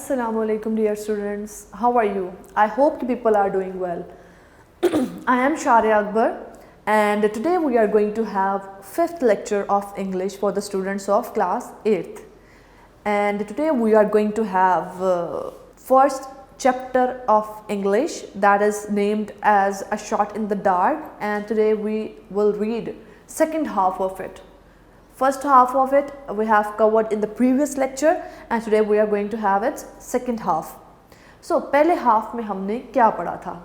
Assalamu alaikum dear students. How are you? I hope you people are doing well. I am Sharia Akbar and today we are going to have 5th lecture of English for the students of class 8th. And today we are going to have first chapter of English that is named as A Shot in the Dark, and today we will read second half of it. First half of it we have covered in the previous lecture and today we are going to have its second half. So पहले half में हमने क्या पढ़ा था?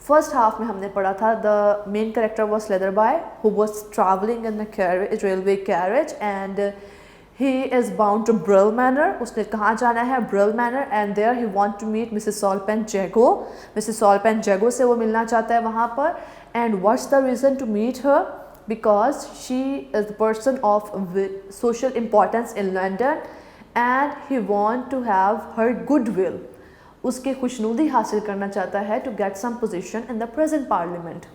First half में हमने पढ़ा था the main character was Leatherby who was traveling in a carriage, railway carriage, and he is bound to Brill Manor. उसने कहाँ जाना है? Brill Manor, and there he want to meet Mrs. Solpen Jago. Mrs. Solpen Jago से वो मिलना चाहता है वहाँ पर. And what's the reason to meet her? Because she is the person of social importance in London and he want to have her goodwill. उसकी खुशनुदी हासिल करना चाहता है to get some position in the present parliament.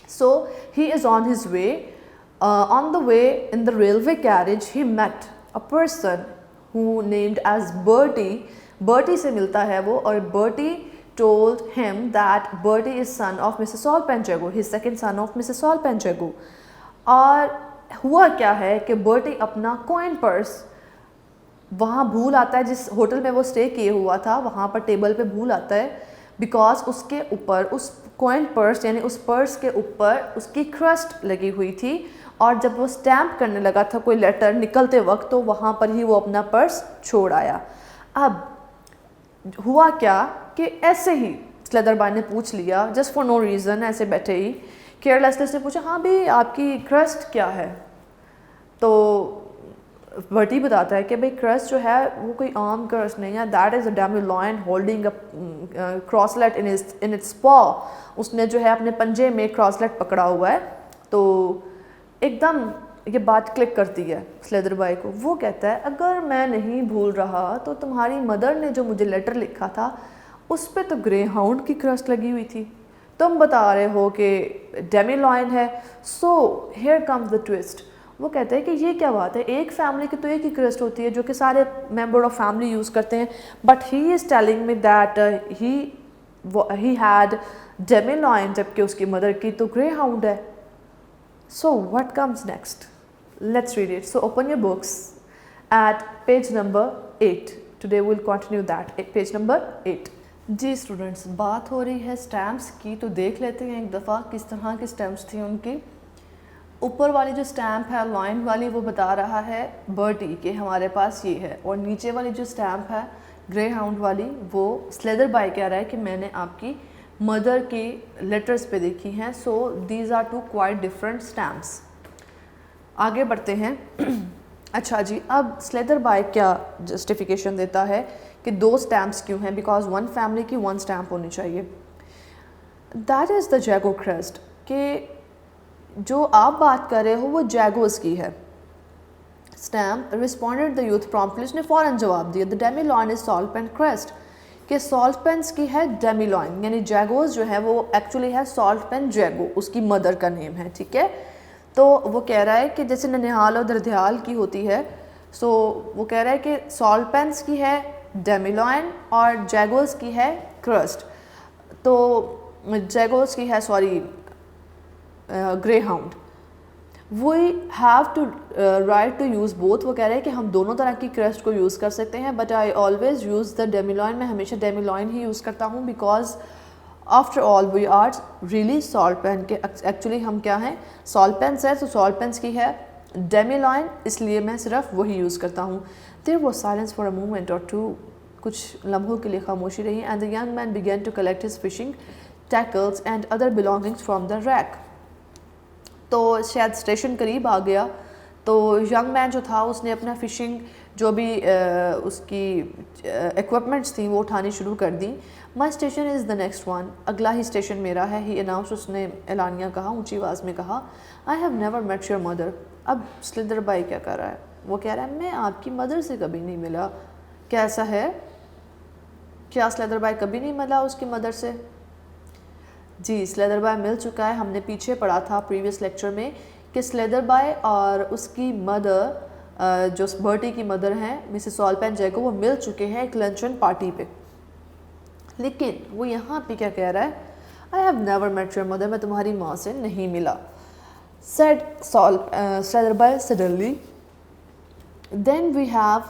So he is on his way. On the way in the railway carriage he met a person who named as Bertie. Bertie से मिलता है वो और Bertie told him that Bertie is son of Mrs. Solpen Jago, his second son of Mrs. Solpen Jago. और हुआ क्या है कि Bertie अपना coin purse वहाँ भूल आता है, जिस होटल में वो स्टे किए हुआ था वहाँ पर टेबल पे भूल आता है, बिकॉज उसके ऊपर उस coin purse यानी उस पर्स के ऊपर उसकी क्रस्ट लगी हुई थी और जब वो स्टैम्प करने लगा था कोई लेटर निकलते वक्त तो वहाँ पर ही वो अपना पर्स छोड़ आया. अब हुआ क्या कि ऐसे ही स्लेदरबाई ने पूछ लिया जस्ट फॉर नो रीज़न, ऐसे बैठे ही केयरलेसनेस ने पूछा हाँ भी आपकी क्रस्ट क्या है. तो बर्टी बताता है कि भाई क्रस्ट जो है वो कोई आम क्रस्ट नहीं है, that is a demilion holding a crosslet in its paw. उसने जो है अपने पंजे में क्रॉसलेट पकड़ा हुआ है. तो एकदम ये बात क्लिक करती है स्लेदरबाई को. वो कहता है अगर मैं नहीं भूल रहा तो तुम्हारी मदर ने जो मुझे लेटर लिखा था उस पे तो ग्रे हाउंड की क्रस्ट लगी हुई थी, तुम बता रहे हो कि डेमिलॉयन है. So here comes the twist. वो कहते हैं कि ये क्या बात है, एक फैमिली की तो एक ही क्रस्ट होती है जो कि सारे मेंबर ऑफ फैमिली यूज़ करते हैं, but he is telling me that he had demilion जबकि उसकी मदर की तो ग्रे हाउंड है. So what comes next? Let's read it. So open your books at page number 8. Today we'll continue that. Page number 8. जी students, बात हो रही है स्टैम्प्स की, तो देख लेते हैं एक दफ़ा किस तरह के स्टैम्प्स थी उनकी. ऊपर वाली जो स्टैम्प है लॉइन वाली वो बता रहा है बर्टी के हमारे पास ये है, और नीचे वाली जो स्टैम्प है ग्रे हाउंड वाली वो स्लेदरबाई कह रहा है कि मैंने आपकी मदर की लेटर्स पे देखी हैं. So these are two quite different stamps. आगे बढ़ते हैं. अच्छा जी, अब स्लेदरबाई क्या जस्टिफिकेशन देता है कि दो स्टैम्प्स क्यों हैं, बिकॉज वन फैमिली की वन स्टैम्प होनी चाहिए. That is the जैगो crest. कि जो आप बात कर रहे हो वो जैगोस की है. Stamp responded the youth promptly, उसने फ़ौरन जवाब दिया द डेमिलॉयन इज सॉल्पेन क्रेस्ट, कि सॉल्टपेंस की है डेमिलॉयन, यानी जैगोस जो है वो एक्चुअली है सॉल्टपेन जैगो, उसकी मदर का नेम है. ठीक है, तो वो कह रहा है कि जैसे ननिहाल और दरदयाल की होती है, सो वो कह रहा है कि सॉल्टपेंस की है डेमिलॉयन और जैगोस की है क्रस्ट. तो जैगोस की है sorry greyhound. We have to write to use both. वो कह रहे हैं कि हम दोनों तरह की क्रस्ट को यूज़ कर सकते हैं, but I always use the demilion. मैं हमेशा डेमिलॉयन ही यूज़ करता हूँ because after all we are really saltpen के एक्चुअली हम क्या हैं सॉल्टपेंस है, तो सॉल्टपेंस की है डेमिलॉयन, इसलिए मैं सिर्फ वही यूज़ करता हूँ. There was silence for a moment or two. कुछ लम्हों के लिए खामोशी रही. And the young man began to collect his fishing tackles and other belongings from the rack. तो शायद स्टेशन करीब आ गया, तो यंग मैन जो था उसने अपना फ़िशिंग जो भी उसकी इक्विपमेंट्स थी वो उठानी शुरू कर दी. My station is the next one, अगला ही स्टेशन मेरा है. ही अनाउंस, उसने एलानिया कहा, ऊंची आवाज़ में कहा. I have never met your mother. अब स्लेदरबाई क्या कर रहा है, वो कह रहा है मैं आपकी मदर से कभी नहीं मिला. क्या ऐसा है, क्या स्लेदरबाई कभी नहीं मिला उसकी मदर से? जी, स्लेदरबाई मिल चुका है. हमने पीछे पढ़ा था प्रीवियस लेक्चर में कि स्लेदरबाई और उसकी मदर جو برٹی کی مدر ہیں مسز سالپین جیگو، وہ مل چکے ہیں ایک لنچن پارٹی پہ. لیکن وہ یہاں پہ کیا کہہ رہا ہے؟ I have never met your mother، میں تمہاری ماں سے نہیں ملا. said Slatherby suddenly. Then we have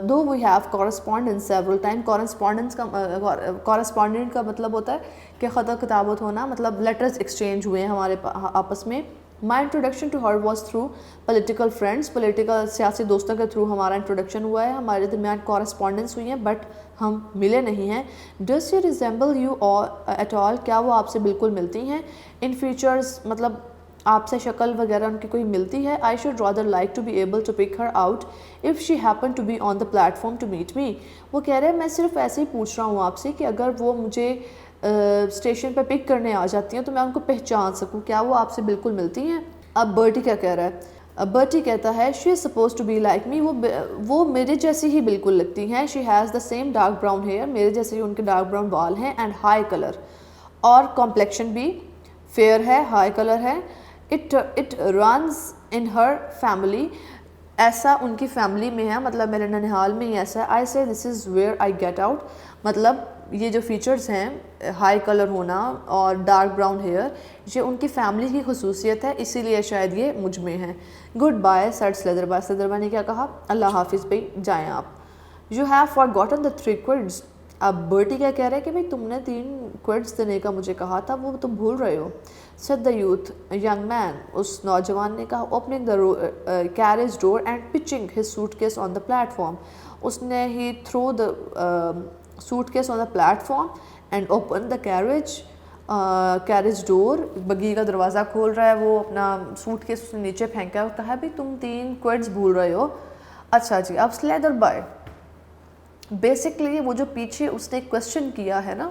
though we have correspondence several times. correspondent کا مطلب ہوتا ہے کہ خط و کتابت ہونا، مطلب لیٹرز ایکسچینج ہوئے ہیں ہمارے آپس میں. My introduction to her was through political friends. سیاسی دوستوں کے تھرو ہمارا انٹروڈکشن ہوا ہے، ہمارے درمیان کورسپونڈنس ہوئی ہیں، بٹ ہم ملے نہیں ہیں. Does she resemble you at all؟ کیا وہ آپ سے بالکل ملتی ہیں؟ In features مطلب آپ سے شکل وغیرہ ان کی کوئی ملتی ہے. I should rather like to be able to pick her out if she happened to be on the platform to meet me. وہ کہہ رہے ہیں میں صرف ایسے ہی پوچھ رہا ہوں آپ سے کہ اگر وہ مجھے اسٹیشن پہ پک کرنے آ جاتی ہیں تو میں ان کو پہچان سکوں، کیا وہ آپ سے بالکل ملتی ہیں؟ اب برٹی کیا کہہ رہا ہے؟ برٹی کہتا ہے she is supposed to be like me، وہ میرے جیسی ہی بالکل لگتی ہیں. she has the same dark brown hair، میرے جیسے ہی ان کے ڈارک براؤن بال ہیں. and high color، اور کمپلیکشن بھی فیئر ہے، ہائی کلر ہے. it runs in her family، ایسا ان کی فیملی میں ہے، مطلب میرے ننہال میں ہی ایسا ہے. I say this is where I get out، مطلب یہ جو فیچرز ہیں ہائی کلر ہونا اور ڈارک براؤن ہیئر، یہ ان کی فیملی کی خصوصیت ہے، اسی لیے شاید یہ مجھ میں ہیں. گڈ بائی سیڈ سلیدربائی، سلیدربائی نے کیا کہا؟ اللہ حافظ بھائی، جائیں آپ. You have forgotten the 3 quids، اب برٹی کیا کہہ رہے ہیں کہ بھائی تم نے 3 quids دینے کا مجھے کہا تھا، وہ تم بھول رہے ہو. said the youth young man، اس نوجوان نے کہا. opening the carriage door and pitching his suitcase on the platform، اس نے he threw the suitcase on the platform and opened the carriage door، بگی کا دروازہ کھول رہا ہے، وہ اپنا سوٹ کیس اس نے نیچے پھینکا ہوتا ہے. بھائی تم 3 quids بھول رہے ہو. اچھا جی، اب سلیدربائی بیسکلی وہ جو پیچھے اس نے کویسچن کیا ہے نا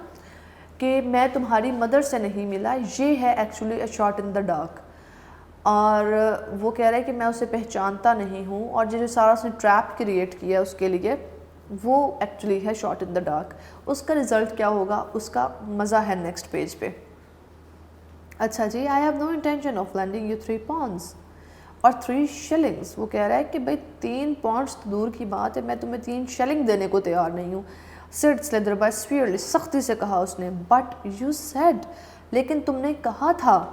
کہ میں تمہاری مدر سے نہیں ملا، یہ ہے actually a shot in the dark. اور وہ کہہ رہا ہے کہ میں اسے پہچانتا نہیں ہوں، اور جو سارا اس نے ٹریپ کریٹ کیا اس کے لیے وہ ایکچولی ہے شاٹ ان دا ڈارک. اس کا رزلٹ کیا ہوگا اس کا مزہ ہے نیکسٹ پیج پہ. اچھا جی، I have no intention of landing you 3 pounds اور 3 shillings. وہ کہہ رہا ہے کہ بھائی 3 pounds تو دور کی بات ہے، میں تمہیں 3 shilling دینے کو تیار نہیں ہوں. سیڈ سلیدربائی سویئرلی، سختی سے کہا اس نے. بٹ یو سیڈ، لیکن تم نے کہا تھا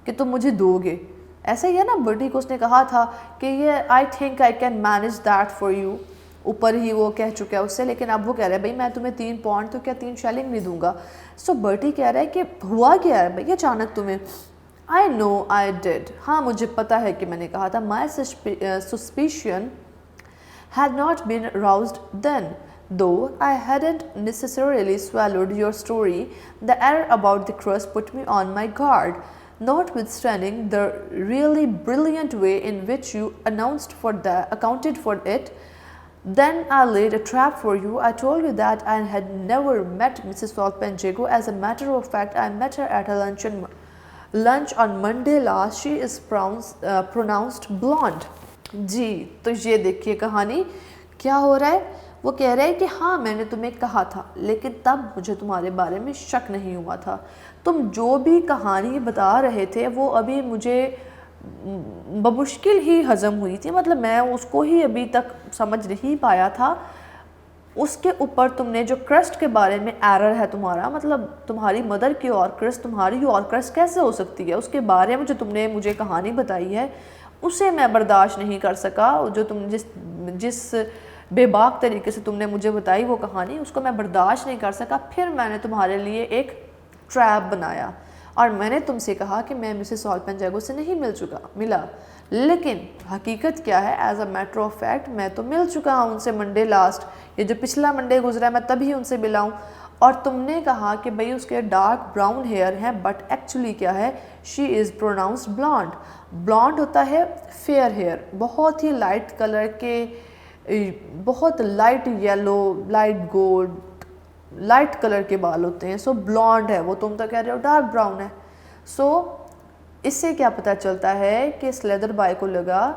کہ تم مجھے دو گے. ایسا ہی ہے نا، برٹی کو اس نے کہا تھا کہ یہ I think I can manage that for you, اوپر ہی وہ کہہ چکا ہے اس سے. لیکن اب وہ کہہ رہا ہے بھائی میں تمہیں 3 pound تو کیا 3 shilling نہیں دوں گا. سو برٹی کہہ رہا ہے کہ ہوا کیا ہے بھائی اچانک تمہیں؟ I know I did، ہاں مجھے پتا ہے کہ میں نے کہا تھا. My suspicion had not been aroused then، though I hadn't necessarily swallowed your story. The error about the crust put me on my guard. Notwithstanding the really brilliant way in which you accounted for it, then I laid a trap for you. I told you that I had never met Mrs. Salisbury Jago. As a matter of fact, I met her at a lunch on Monday last. She is pronounced blonde. جی تو یہ دیکھیے کہانی کیا ہو رہا ہے. وہ کہہ رہے ہیں کہ ہاں میں نے تمہیں کہا تھا، لیکن تب مجھے تمہارے بارے میں شک نہیں ہوا تھا. تم جو بھی کہانی بتا رہے تھے وہ ابھی مجھے بمشکل ہی ہضم ہوئی تھی، مطلب میں اس کو ہی ابھی تک سمجھ نہیں پایا تھا. اس کے اوپر تم نے جو کرسٹ کے بارے میں ایرر ہے تمہارا، مطلب تمہاری مدر کی اور کرسٹ تمہاری اور کرسٹ کیسے ہو سکتی ہے، اس کے بارے میں جو تم نے مجھے کہانی بتائی ہے اسے میں برداشت نہیں کر سکا. جو تم جس بے باک طریقے سے تم نے مجھے بتائی وہ کہانی، اس کو میں برداشت نہیں کر سکا. پھر میں نے تمہارے لیے ایک ٹریپ بنایا اور میں نے تم سے کہا کہ میں مسز سالپین جیگو سے نہیں ملا. لیکن حقیقت کیا ہے؟ As a matter of fact میں تو مل چکا ہوں ان سے منڈے لاسٹ، یہ جو پچھلا منڈے گزرا ہے میں تبھی ان سے ملا ہوں. اور تم نے کہا کہ بھئی اس کے ڈارک براؤن ہیئر ہیں، بٹ ایکچولی کیا ہے؟ شی از پروناؤنسڈ بلانڈ. بلانڈ ہوتا ہے فیئر ہیئر، بہت ہی لائٹ کلر کے، بہت light yellow, light gold, light colour کے بال ہوتے ہیں. سو بلانڈ ہے وہ، تم تو کہہ رہے ہو ڈارک براؤن ہے. سو اس سے کیا پتہ چلتا ہے کہ سلیدربائی کو لگا،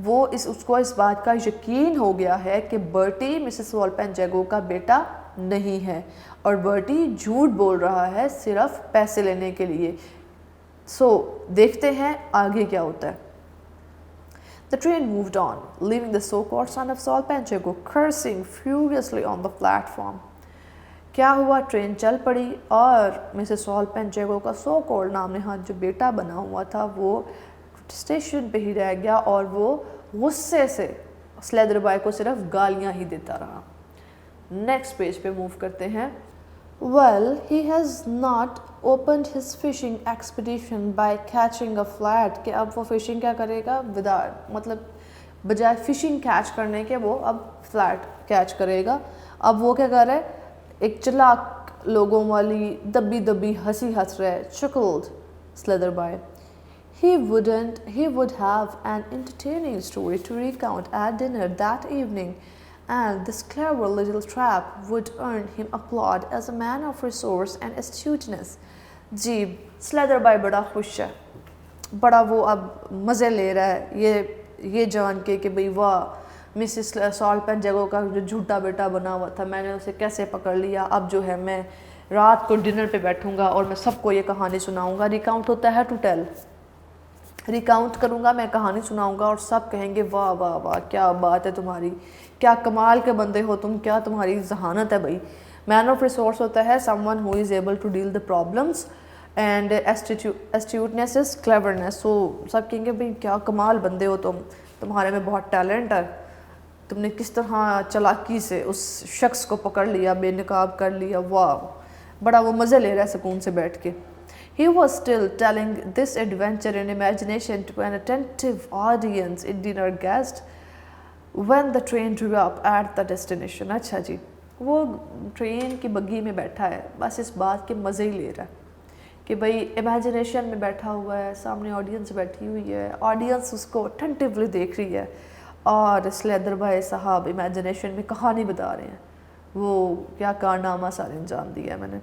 وہ اس کو اس بات کا یقین ہو گیا ہے کہ برٹی مسز سالپین جیگو کا بیٹا نہیں ہے اور برٹی جھوٹ بول رہا ہے صرف پیسے لینے کے لیے. سو دیکھتے ہیں آگے کیا ہوتا ہے. The train moved on, leaving the so-called son of Sol Panchego cursing furiously on the platform. क्या हुआ, ट्रेन चल पड़ी और मिसेस सॉल पेंचेगो का सो कॉल्ड नाम नहाद जो बेटा बना हुआ था वो स्टेशन पे ही रह गया और वो गुस्से से स्लेदर बॉय को सिर्फ गालियां ही देता रहा. नेक्स्ट पेज पे मूव करते हैं. Well, he has not opened his fishing expedition by catching a flat. कि अब वो फिशिंग क्या करेगा, मतलब बजाय फिशिंग कैच करने के वो अब फ्लैट कैच करेगा. अब वो क्या कर रहा है, एक चालाक लोगों वाली दबी दबी हंसी हंस रहा है. Chuckled Slither Boy. He would have an entertaining story to recount at dinner that evening, and this clever little trap would earn him applaud as a man of resource and astuteness. जी स्लेदर बॉय बड़ा खुश है, बड़ा वो अब मज़े ले रहा है ये जान के कि भाई वाह मिसिस सॉल पेंचेगो का जो झूठा बेटा बना हुआ था मैंने उसे कैसे पकड़ लिया. अब जो है मैं रात को डिनर पे बैठूंगा और मैं सबको ये कहानी सुनाऊंगा. रिकाउंट होता है टू टेल. रिकाउंट करूंगा, मैं कहानी सुनाऊंगा और सब कहेंगे वाह वाह वाह क्या बात है तुम्हारी, क्या कमाल के बंदे हो तुम, क्या तुम्हारी जहानत है भाई. मैन ऑफ रिसोर्स होता है someone who is able to deal the problems and astuteness is cleverness. So सब कहेंगे भाई क्या कमाल बंदे हो तुम, तुम्हारे में बहुत टैलेंट है, तुमने किस तरह चालाकी से उस शख्स को पकड़ लिया, बेनकाब कर लिया. वाह, बड़ा वो मज़े ले रहा है सुकून से बैठ के. He was still telling this adventure in imagination to an attentive audience in dinner guest when the train drew up at the destination. अच्छा जी, वो ट्रेन की बग्गी में बैठा है, बस इस बात के मज़े ही ले रहा है कि भाई इमेजिनेशन में बैठा हुआ है, सामने ऑडियंस बैठी हुई है, ऑडियंस उसको अटेंटिवली देख रही है और स्लेदर भाई साहब इमेजिनेशन में कहानी बता रहे हैं. वो क्या कारनामा सारे अंजाम दिया है मैंने.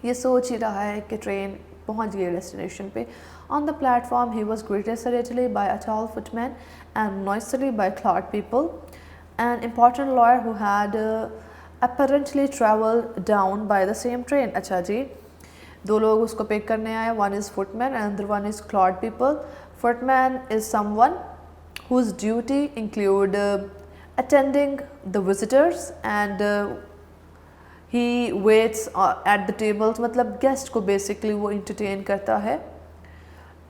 ये सोच ही रहा है कि ट्रेन पहुंच गई डेस्टिनेशन पे. On the platform he was greeted sedately by a tall footman and noisily by cloud people. An important lawyer who had apparently travelled down by the same train. अच्छा जी, दो लोग उसको पिक करने आए. One is footman and the one is cloud people. Footman is someone whose duty include attending the visitors and he waits at the tables. मतलब guest को basically वो entertain करता है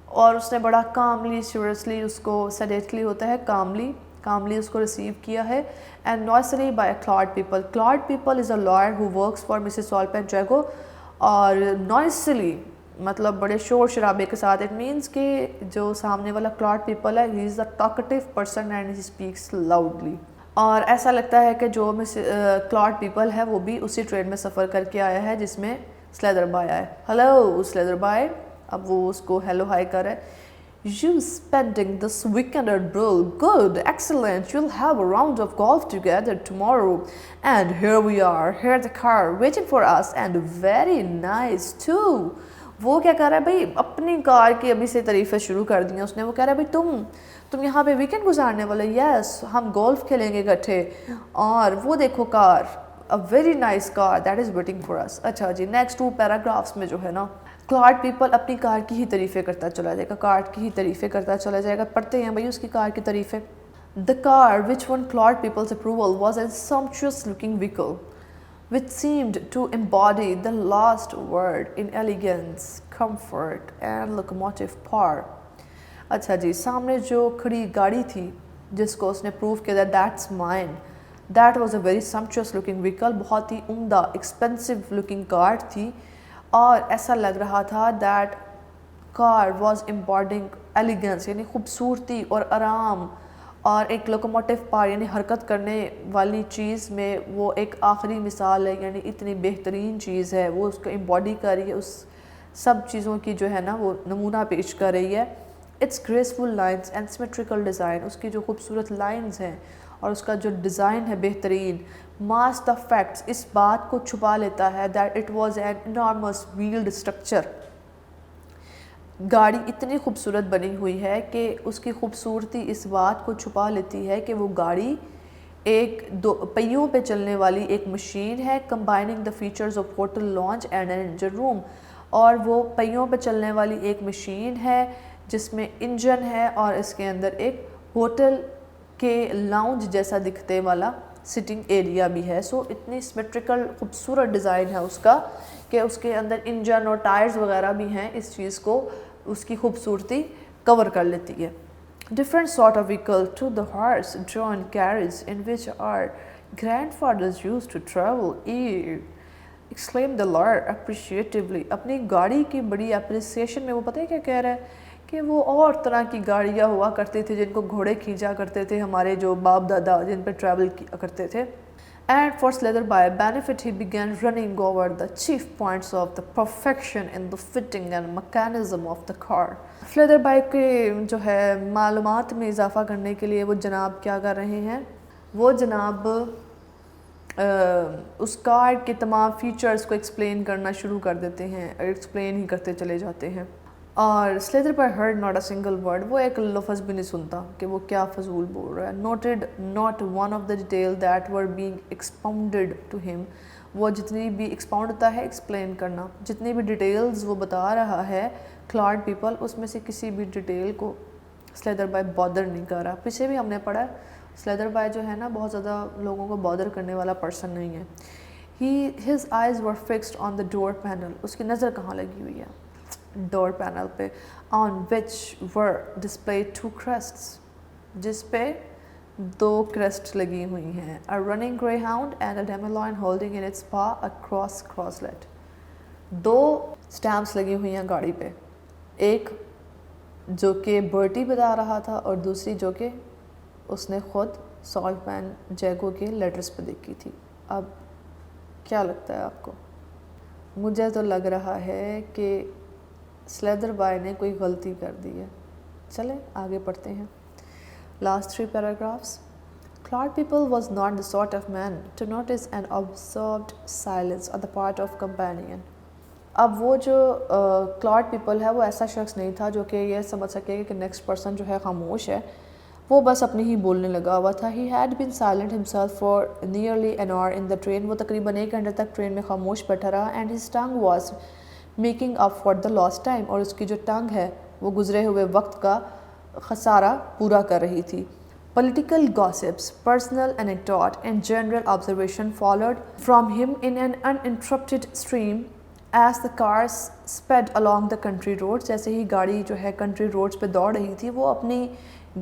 और उसने बड़ा कामली सीरियसली उसको सेडेटली होता है कामली उसको रिसीव किया है. And noisily by Cloud People. Cloud People is a lawyer who works for Mrs Saul Pencheggo. और नॉइसली मतलब बड़े शोर शराबे के साथ. इट मीन्स कि जो सामने वाला क्लाउड पीपल है he is a talkative person and he speaks loudly. और ऐसा लगता है कि जो क्लाउड पीपल है वो भी उसी ट्रेन में सफ़र करके आया है जिसमें स्लेदर बॉय आया है. हेलो स्लेदर बॉय, अब वो उसको हेलो हाई कर रहा है. You spending this weekend at Brill? Good, excellent. You'll have a round of golf together tomorrow. And here we are, here the car waiting for us and very nice too. वो क्या कर रहा है भाई, अपनी कार की अभी से तारीफ़ें शुरू कर दी हैं उसने. वो कह रहा है भाई तुम यहाँ पे वीकेंड गुजारने वाले. यस, हम गोल्फ खेलेंगे इकट्ठे और वो देखो car, a very nice car that is waiting for us. अच्छा जी, नेक्स्ट 2 पैराग्राफ्स में जो है ना क्लाउड पीपल अपनी कार की ही तारीफ़ें करता चला जाएगा, कार की ही तारीफ़ें करता चला जाएगा. पढ़ते हैं भाई उसकी कार की तारीफ़ें. The car which one Cloud People's approval was a sumptuous looking vehicle which seemed to embody the last word in elegance, comfort and locomotive power. अच्छा जी, सामने जो खड़ी गाड़ी थी जिसको उसने प्रूव किया that's mine, that was a very sumptuous looking vehicle. बहुत ही उम्दा एक्सपेंसिव लुकिंग कार थी और ऐसा लग रहा था that car was embodying elegance यानी खूबसूरती और आराम और एक लोकोमोटिव पावर यानी हरकत करने वाली चीज़ में वो एक आखिरी मिसाल है. यानी इतनी बेहतरीन चीज़ है, वो उसको एम्बॉडी कर रही है, उस सब चीज़ों की जो है ना वो नमूना पेश कर रही है. It's graceful lines and symmetrical design, उसकी जो खूबसूरत लाइन्स हैं और उसका जो डिज़ाइन है बेहतरीन. मास्क द फैक्ट्स, इस बात को छुपा लेता है that it was an enormous wheeled structure. गाड़ी इतनी खूबसूरत बनी हुई है कि उसकी खूबसूरती इस बात को छुपा लेती है कि वो गाड़ी एक 2 पहियों पे चलने वाली एक मशीन है, combining the features of hotel lounge and an engine room. और वो पहियों पे चलने वाली एक मशीन है جس میں انجن ہے اور اس کے اندر ایک ہوٹل کے لاؤنج جیسا دکھتے والا سٹنگ ایریا بھی ہے. سو اتنی سیمیٹریکل خوبصورت ڈیزائن ہے اس کا کہ اس کے اندر انجن اور ٹائرز وغیرہ بھی ہیں, اس چیز کو اس کی خوبصورتی کور کر لیتی ہے. Different sort of vehicle to the horse-drawn carriage in which our grandfathers used to travel, exclaimed the lord appreciatively. اپنی گاڑی کی بڑی اپریسیشن میں وہ پتہ ہے کیا کہہ رہا ہے کہ وہ اور طرح کی گاڑیاں ہوا کرتے تھے جن کو گھوڑے کھینچا کرتے تھے ہمارے جو باپ دادا جن پہ ٹریول کیا کرتے تھے. And for Slatherby benefit he began running over the chief points of the perfection in the fitting and mechanism of the car. Slatherby کے جو ہے معلومات میں اضافہ کرنے کے لیے وہ جناب کیا کر رہے ہیں, وہ جناب اس کار کے تمام فیچرز کو ایکسپلین کرنا شروع کر دیتے ہیں, ایکسپلین ہی کرتے چلے جاتے ہیں. اور Slatherby heard not a single word, وہ ایک لفظ بھی نہیں سنتا کہ وہ کیا فضول بول رہا ہے. Noted not one of the details that were being expounded to him, وہ جتنی بھی ایکسپاؤنڈ ہوتا ہے ایکسپلین کرنا, جتنی بھی ڈیٹیلز وہ بتا رہا ہے کلاڈ پیپل, اس میں سے کسی بھی ڈیٹیل کو Slatherby بادر نہیں کر رہا. پیچھے بھی ہم نے پڑھا Slatherby جو ہے نا بہت زیادہ لوگوں کو بادر کرنے والا پرسن نہیں ہے. His eyes were fixed on the door panel, اس کی نظر کہاں لگی ہوئی ہے, ڈور پینل پہ, on which were displayed two crests, جس پہ 2 کریسٹ لگی ہوئی ہیں, a running greyhound and a dandelion holding in its paw a crosslet. 2 stamps لگی ہوئی ہیں گاڑی پہ, ایک جو کہ برٹی بتا رہا تھا اور دوسری جو کہ اس نے خود سالٹ پین جیگو کے لیٹرز پہ دیکھی تھی. اب کیا لگتا ہے آپ کو؟ مجھے تو لگ رہا ہے کہ Slatherby نے کوئی غلطی کر دی ہے. چلیں آگے پڑھتے ہیں. Last 3 paragraphs. Claude People was not the sort of man to notice an observed silence on the part of companion. اب وہ جو Claude People ہے وہ ایسا شخص نہیں تھا جو کہ یہ سمجھ سکے کہ نیکسٹ پرسن جو ہے خاموش ہے, وہ بس اپنی ہی بولنے لگا ہوا تھا. He had been silent himself for nearly an hour in the train. وہ تقریباً 1 گھنٹے تک ٹرین میں خاموش بیٹھا رہا. And his tongue was making up for the last time, اور اس کی جو ٹنگ ہے وہ گزرے ہوئے وقت کا خسارہ پورا کر رہی تھی. Political gossips, personal anecdote and general observation followed from him in an uninterrupted stream as the cars sped along the country roads. جیسے ہی گاڑی جو ہے کنٹری روڈز پہ دوڑ رہی تھی وہ اپنی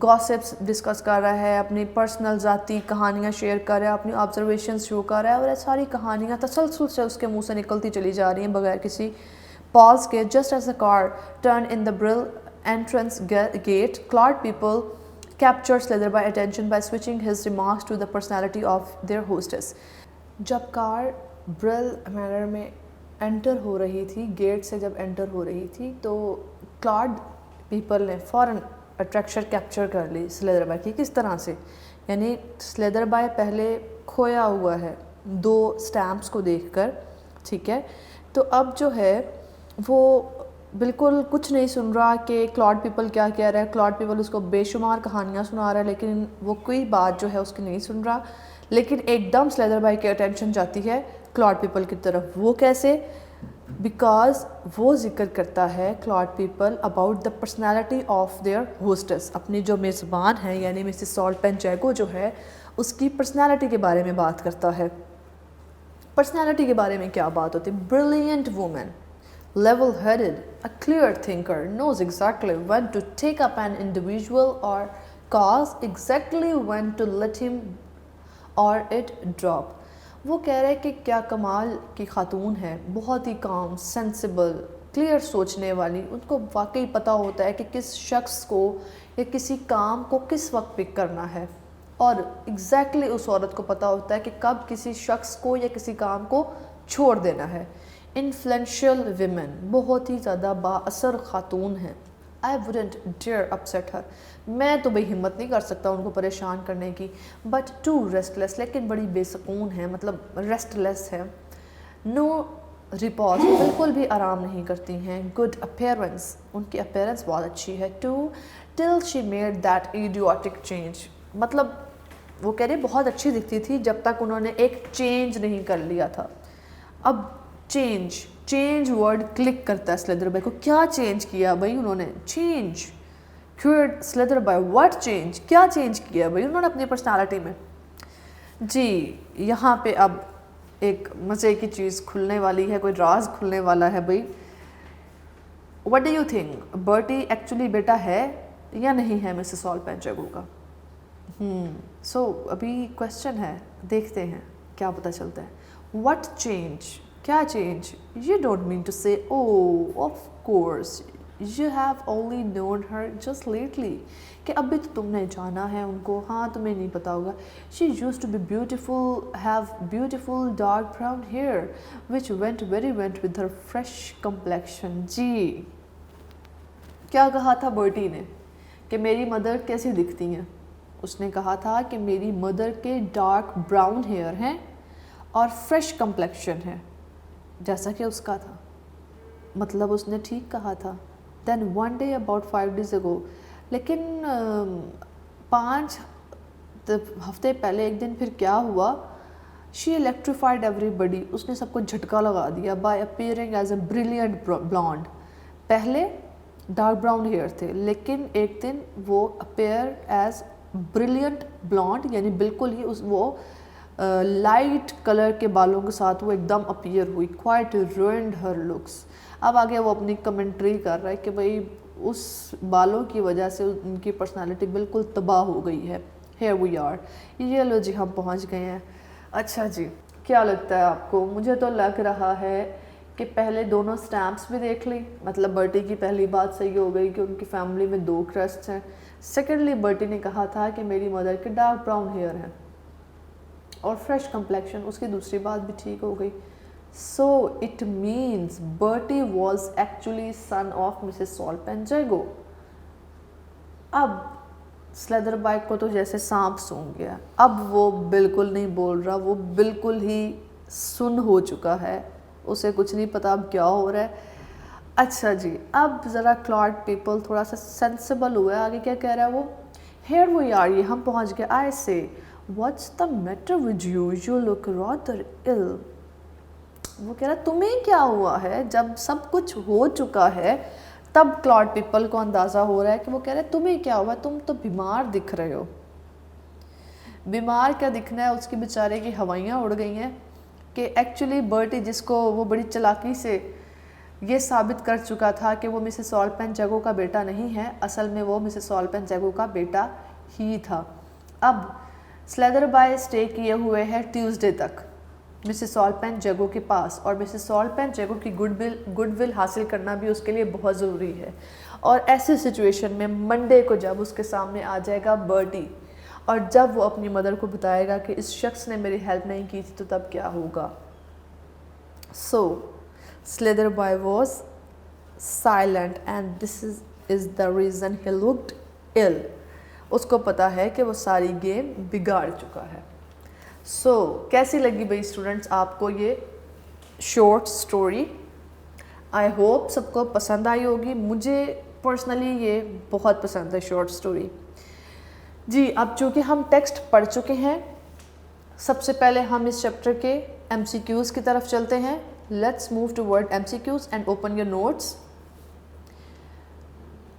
گاسپس ڈسکس کر رہا ہے, اپنی پرسنل ذاتی کہانیاں شیئر کر رہا ہے, اپنی آبزرویشنز شو کر رہا ہے, اور یہ ساری کہانیاں تسلسل سے اس کے منہ سے نکلتی چلی جا رہی ہیں بغیر کسی pause کے. Just as the car turned in the Brill entrance gate, Claude People captured Slatherby attention by switching his remarks to the personality of their hostess. جب کار برل مینر میں انٹر ہو رہی تھی, گیٹ سے جب انٹر ہو رہی تھی, تو کلاڈ پیپل نے فوراً اٹریکشن کیپچر کر لی Slatherby کی. کس طرح سے؟ یعنی Slatherby پہلے کھویا ہوا ہے 2 سٹیمپس کو دیکھ کر, ٹھیک ہے, تو اب جو ہے وہ بالکل کچھ نہیں سن رہا کہ کلاڈ پیپل کیا کہہ رہا ہے. کلاڈ پیپل اس کو بے شمار کہانیاں سنا رہا ہے لیکن وہ کوئی بات جو ہے اس کی نہیں سن رہا. لیکن ایک دم Slatherby کی اٹینشن جاتی ہے کلاڈ پیپل کی طرف. وہ کیسے؟ بیکاز وہ ذکر کرتا ہے کلاڈ people about the personality of their hostess, اپنی جو میزبان ہیں یعنی مسز سالٹ پین جیگو جو ہے اس کی پرسنالٹی کے بارے میں بات کرتا ہے. پرسنالٹی کے بارے میں کیا بات ہوتی ہے؟ Brilliant woman, level-headed, a clear thinker, knows exactly when to take up an individual or cause, exactly when to let him or it drop. وہ کہہ رہے کہ کیا کمال کی خاتون ہے, بہت ہی کام, سینسیبل, کلیئر سوچنے والی. ان کو واقعی پتہ ہوتا ہے کہ کس شخص کو یا کسی کام کو کس وقت پک کرنا ہے, اور ایگزیکٹلی اس عورت کو پتہ ہوتا ہے کہ کب کسی شخص کو یا کسی کام کو چھوڑ دینا ہے. انفلوئنشیل ویمن, بہت ہی زیادہ با اثر خاتون ہیں. I wouldn't dare upset her, میں تو بھئی ہمت نہیں کر سکتا ان کو پریشان کرنے کی. But too restless, لیکن بڑی بے سکون ہے, مطلب restless ہے. No repose, بالکل بھی آرام نہیں کرتی ہیں. Good appearance, ان کی appearance بہت اچھی ہے. Till she made that idiotic change, مطلب وہ کہہ رہے بہت اچھی دکھتی تھی جب تک انہوں نے ایک چینج نہیں کر لیا تھا. اب चेंज वर्ड क्लिक करता है स्लेदर बॉय को। क्या चेंज किया भाई उन्होंने? Change cured slither boy, what change? क्या चेंज किया भाई उन्होंने अपनी पर्सनालिटी में? जी यहाँ पे अब एक मज़े की चीज़ खुलने वाली है, कोई राज खुलने वाला है भाई। What do you think, Bertie actually बेटा है या नहीं है मिसेस सॉल्ट-एंड-जगो का? सो अभी क्वेश्चन है, देखते हैं क्या पता चलता है। व्हाट चेंज, क्या change? You don't mean to say oh of course you have only known her just lately, कि अभी तो तुमने जाना है उनको, हाँ तुम्हें नहीं पता होगा। She used to be beautiful, have beautiful dark brown hair which went with her fresh complexion. जी क्या कहा था बर्टी ने कि मेरी मदर कैसी दिखती हैं? उसने कहा था कि मेरी मदर के डार्क ब्राउन हेयर हैं और फ्रेश कम्प्लेक्शन है, जैसा कि उसका था। मतलब उसने ठीक कहा था। Then one day about 5 days ago, लेकिन 5 हफ्ते पहले एक दिन फिर क्या हुआ? शी इलेक्ट्रीफाइड एवरीबडी, उसने सबको झटका लगा दिया by appearing as a brilliant blonde. पहले डार्क ब्राउन हेयर थे, लेकिन एक दिन वो अपीयर एज ब्रिलियंट ब्लॉन्ड, यानी बिल्कुल ही वो लाइट कलर के बालों के साथ वो एकदम अपीयर हुई। क्वाइट ruined हर लुक्स। अब आगे वो अपनी कमेंट्री कर रहा है कि भाई उस बालों की वजह से उनकी पर्सनालिटी बिल्कुल तबाह हो गई है। Here we are, ये लो जी हम पहुंच गए हैं। अच्छा जी, क्या लगता है आपको? मुझे तो लग रहा है कि पहले दोनों स्टैम्प्स भी देख ली, मतलब बर्टी की पहली बात सही हो गई कि उनकी फैमिली में 2 क्रस्ट्स हैं। सेकेंडली बर्टी ने कहा था कि मेरी मदर के डार्क ब्राउन हेयर हैं और फ्रेश कम्प्लेक्शन, उसकी दूसरी बात भी ठीक हो गई। So it means Bertie was actually son of Mrs सॉल्ट-एंड-जगो। अब स्लेदर बॉय को तो जैसे सांप सूंघ गया, अब वो बिल्कुल नहीं बोल रहा, वो बिल्कुल ही सुन हो चुका है, उसे कुछ नहीं पता अब क्या हो रहा है। अच्छा जी, अब ज़रा क्लॉड पीपल थोड़ा सा सेंसिबल हुआ है। आगे क्या कह रहा है वो? हेयर वी आर, ये हम पहुंच गए। I say what's the matter with you, you look rather ill. वो कह रहा है तुम्हें क्या हुआ है? जब सब कुछ हो चुका है तब क्लॉड पीपल को अंदाज़ा हो रहा है कि वो कह रहे हैं तुम्हें क्या हुआ, तुम तो बीमार दिख रहे हो। बीमार क्या दिखना है, उसकी बेचारे की हवाइयाँ उड़ गई हैं कि एक्चुअली बर्टी, जिसको वो बड़ी चालाकी से ये साबित कर चुका था कि वो मिसेस सॉल्ट-एंड-जगो का बेटा नहीं है, असल में वो मिसेस सॉल्ट-एंड-जगो का बेटा ही था। अब स्लेदर बॉय स्टे किए हुए हैं ट्यूसडे तक मिसेस सॉल्ट-एंड-जगो के पास, और मिसेस सॉल्ट-एंड-जगो की गुडविल हासिल करना भी उसके लिए बहुत ज़रूरी है। और ऐसी सिचुएशन में मंडे को जब उसके सामने आ जाएगा बर्टी, और जब वो अपनी मदर को बताएगा कि इस शख्स ने मेरी हेल्प नहीं की थी, तो तब क्या होगा? सो Slither boy was silent and this is the reason he looked ill. उसको पता है कि वो सारी गेम बिगाड़ चुका है। सो कैसी लगी भाई स्टूडेंट्स आपको ये शॉर्ट स्टोरी? आई होप सबको पसंद आई होगी। मुझे पर्सनली ये बहुत पसंद है शॉर्ट स्टोरी जी। अब चूँकि हम टेक्स्ट पढ़ चुके हैं, सबसे पहले हम इस चैप्टर के MCQs की तरफ चलते हैं। Let's move toward MCQs and open your notes.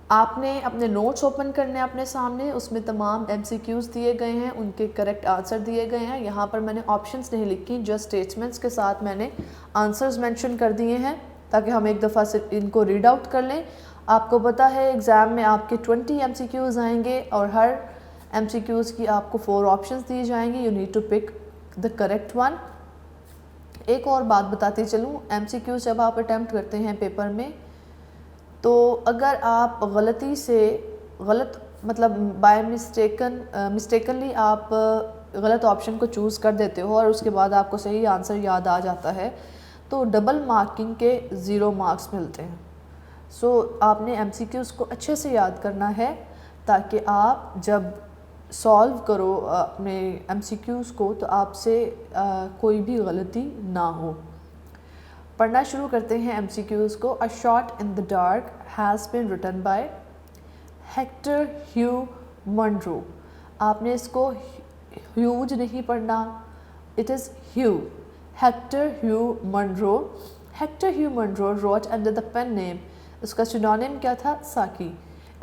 आपने अपने नोट्स ओपन करने हैं अपने सामने, उसमें तमाम MCQs दिए गए हैं, उनके करेक्ट आंसर दिए गए हैं। यहाँ पर मैंने ऑप्शंस नहीं लिखी, जस्ट स्टेटमेंट्स के साथ मैंने आंसर्स मेंशन कर दिए हैं ताकि हम एक दफ़ा से इनको रीड आउट कर लें। आपको पता है एग्ज़ाम में आपके 20 MCQs आएंगे और हर MCQs की आपको 4 ऑप्शंस दिए जाएंगे। You need to pick the correct one. एक और बात बताती चलूँ, MCQ जब आप अटैम्प्ट करते हैं पेपर में, तो अगर आप गलती से मतलब बाय मिस्टेकनली आप गलत ऑप्शन को चूज़ कर देते हो और उसके बाद आपको सही आंसर याद आ जाता है, तो डबल मार्किंग के 0 मार्क्स मिलते हैं। सो आपने MCQs को अच्छे से याद करना है ताकि आप जब सॉल्व करो अपने MCQs को तो आपसे कोई भी गलती ना हो। पढ़ना शुरू करते हैं MCQs को। A shot in the dark has been written by Hector Hugh Munro. आपने इसको ह्यूज नहीं पढ़ना, it is Hugh. Hector Hugh Munro Hector Hugh Munro wrote under the pen name. उसका सिनोनिम क्या था? साकी.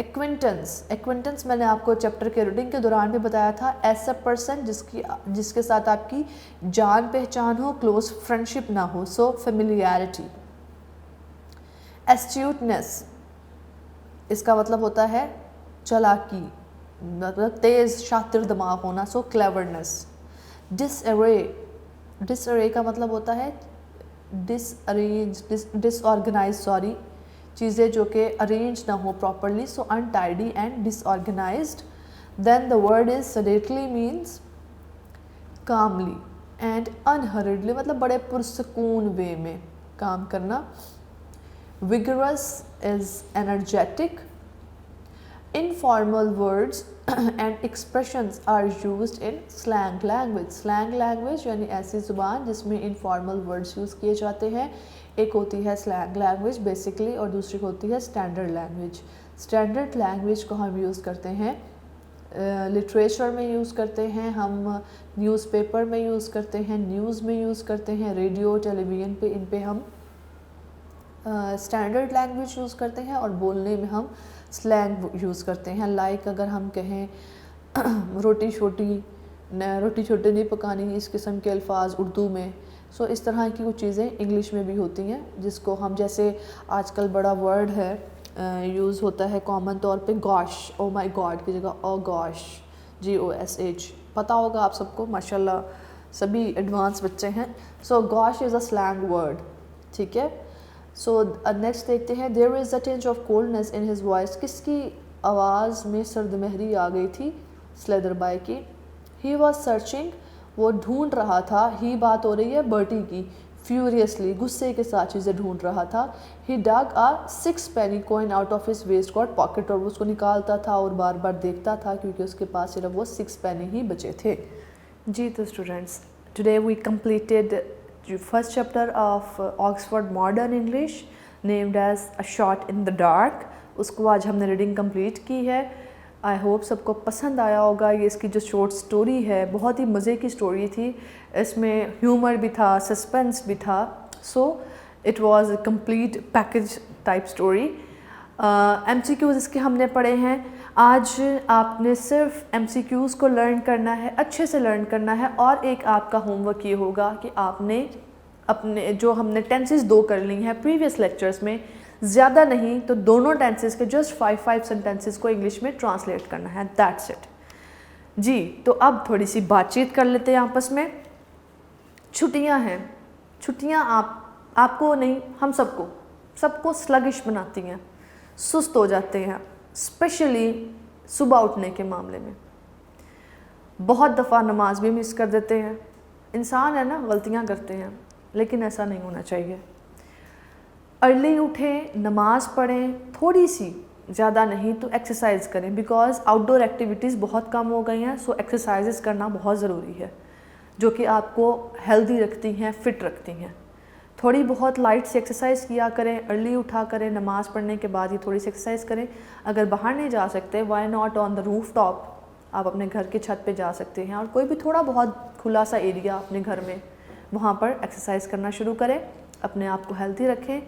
Acquaintance मैंने आपको चैप्टर के रीडिंग के दौरान भी बताया था, ऐसा पर्सन जिसके साथ आपकी जान पहचान हो, क्लोज फ्रेंडशिप ना हो, सो फेमिलियरिटी. एस्ट्यूटनेस इसका मतलब होता है चालाकी, मतलब तेज़ शातिर दिमाग होना, सो क्लेवरनेस. डिसअरे का मतलब होता है डिसऑर्गेनाइज, सॉरी, चीज़ें जो कि अरेंज ना हो properly, so untidy and disorganised. Then the word is sedately means calmly and unhurriedly, मतलब बड़े पुरसकून वे में काम करना. Vigorous is energetic. Informal words and expressions are used in slang language. Slang language यानी ऐसी ज़ुबान जिसमें informal words यूज़ किए जाते हैं. एक होती है slang language basically और दूसरी होती है standard language. Standard language को हम यूज़ करते हैं लिटरेचर में यूज़ करते हैं, हम न्यूज़पेपर में यूज़ करते हैं, न्यूज़ में यूज़ करते हैं, रेडियो टेलीविज़न पे इन पे हम स्टैंडर्ड लैंग्वेज यूज़ करते हैं और बोलने में हम स्लैंग यूज़ करते हैं. लाइक अगर हम कहें रोटी छोटी नहीं पकानी, इस किस्म के अल्फाज उर्दू में. सो इस तरह की कुछ चीज़ें इंग्लिश में भी होती हैं जिसको हम, जैसे आजकल बड़ा वर्ड है यूज़ होता है कॉमन तौर पे, गॉश, ओ माई गॉड की जगह ओ गॉश, GOSH. पता होगा आप सबको, माशाल्लाह सभी एडवांस बच्चे हैं. So gosh is a slang word, ठीक है. सो नेक्स्ट देखते हैं. There is a tinge of coldness in his voice. किसकी आवाज़ में सर्दमहरी आ गई थी? स्लेदर बाय की. ही वॉज सर्चिंग, वो ढूंढ रहा था. ही बात हो रही है बर्टी की. फ्यूरियसली, गुस्से के साथ चीज़ें ढूंढ रहा था. He dug a 6 penny coin out of his waistcoat pocket, और वो उसको निकालता था और बार बार देखता था क्योंकि उसके पास सिर्फ वो 6 penny ही बचे थे. जी तो students, today we completed first chapter of Oxford Modern English named as A Shot in the Dark. उसको आज हमने रीडिंग कंप्लीट की है. आई होप सबको पसंद आया होगा. ये इसकी जो शॉर्ट स्टोरी है बहुत ही मज़े की स्टोरी थी. इसमें ह्यूमर भी था, सस्पेंस भी था. So it was a complete package type story. MCQs इसके हमने पढ़े हैं. आज आपने सिर्फ MCQs को लर्न करना है, अच्छे से लर्न करना है. और एक आपका होमवर्क ये होगा कि आपने अपने जो हमने टेंसेस 2 कर ली हैं प्रीवियस लेक्चर्स में, ज़्यादा नहीं तो दोनों टेंसेस के जस्ट 5 सेंटेंसेस को इंग्लिश में ट्रांसलेट करना है. That's it. जी तो अब थोड़ी सी बातचीत कर लेते हैं आपस में. छुट्टियां हैं. छुट्टियां आपको नहीं, हम सबको स्लगिश बनाती हैं, सुस्त हो जाते हैं, स्पेशली सुबह उठने के मामले में. बहुत दफ़ा नमाज भी मिस कर देते हैं. इंसान है ना, गलतियां करते हैं, लेकिन ऐसा नहीं होना चाहिए. अर्ली उठें, नमाज पढ़ें, थोड़ी सी, ज़्यादा नहीं तो एक्सरसाइज करें, बिकॉज़ आउटडोर एक्टिविटीज़ बहुत कम हो गई हैं. सो एक्सरसाइजेस करना बहुत ज़रूरी है जो कि आपको हेल्दी रखती हैं, फ़िट रखती हैं. थोड़ी बहुत लाइट से एक्सरसाइज किया करें, अर्ली उठा करें, नमाज़ पढ़ने के बाद ही थोड़ी सी एक्सरसाइज करें. अगर बाहर नहीं जा सकते, why not on the roof top, आप अपने घर की छत पे जा सकते हैं और कोई भी थोड़ा बहुत खुला सा एरिया अपने घर में, वहाँ पर एक्सरसाइज करना शुरू करें. अपने आप को हेल्दी रखें.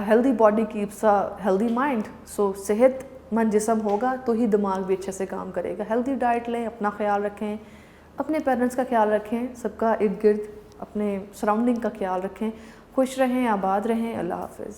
Healthy body keeps a healthy mind. So सेहतमंद जिस्म होगा तो ही दिमाग भी अच्छे से काम करेगा. हेल्दी डाइट लें, अपना ख्याल रखें, अपने पेरेंट्स का ख्याल रखें, सबका इर्द गिर्द अपने सराउंडिंग का ख्याल रखें. खुश रहें, आबाद रहें. अल्लाह हाफ़िज़.